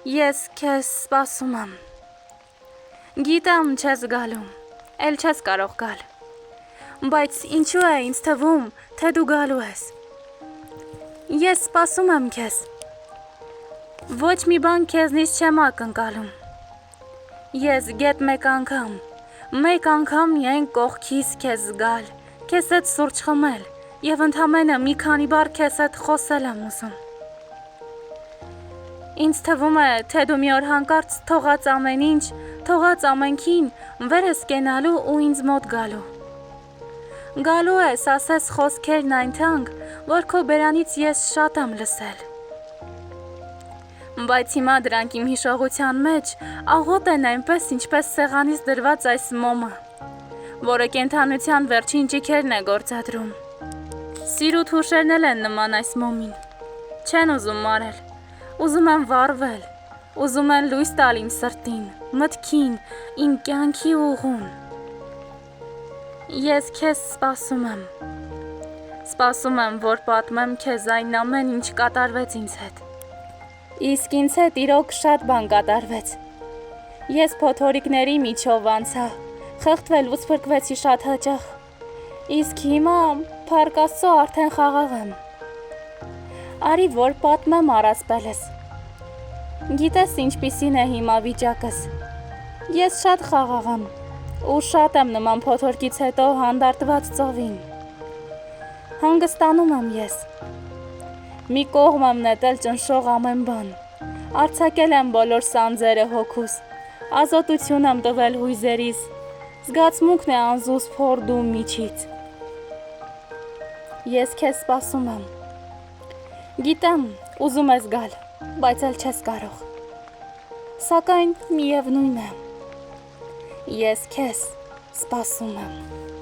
Ես քեզ սպասում եմ։ Գիտեմ չես գալու, էլ չես կարող գալ։ Բայց ինչու է ինձ թվում, թե դու գալու ես։ Ես սպասում եմ քեզ։ Ոչ մի բան քեզնից չեմ ակնկալում։ Ես գետ մեկ անգամ միայն կողքից քեզ զգալ, քեզ հետ սուրճ խմել եւ ընդամենը մի քանի բառ քեզ հետ խոսել եմ ուզում։ Ինձ թվում է, թե դու մի օր հանկարծ թողած ամեն ինչ, թողած ամենքին վեր ես կենալու ու ինձ մոտ գալու։ Գալու ես ասես խոսքերն այն թանկ, որ քո բերանից ես շատ եմ լսել։ Բայց հիմա դրանք իմ հիշողության մեջ աղոտ են այնպես, ինչպես սեղանից դրված այս մոմը, որը կենդանության վերջին ճիքերն է գործադրում։ Սիրուտ հուշերն էլ են նման այս մոմին։ Չեն ուզում մարել, ուզում են վառվել, ուզում են լույս տալ իմ սրտին, մտքին, իմ կյանքի ուղուն։ Ես քեզ սպասում եմ։ Սպասում եմ, որ պատմեմ քեզ այն ամեն ինչ կատարվեց ինձ հետ։ Իսկ ինձ հետ իրոք շատ բան կատարվեց։ Ես փոթորիկների միջով անցա, խեղդվելուց փրկվեցի շատ հաճախ։ Իսկ հիմա փառք Աստծո արդեն խաղաղ եմ։ Արի որ պատմեմ առասպելս։ Գիտես ինչպիսին է հիմա վիճակս։ Ես շատ խաղաղ եմ ու շատ եմ նման փոթորկից հետո հանդարտված ծովին։ Հանգստանում եմ ես։ Մի կողմ եմ նետել ճնշող ամեն բան։ Արձակել եմ բոլոր սանձերը հոգուս։ Ազատություն եմ տվել հույզերիս։ Զգացմունքն է անզուս փորդում միջից։ Ես քեզ սպասում եմ։ Գիտեմ, ուզում ես գալ, բայց էլ չես կարող։ Սակայն միևնույն է։ Ես քեզ սպասում եմ։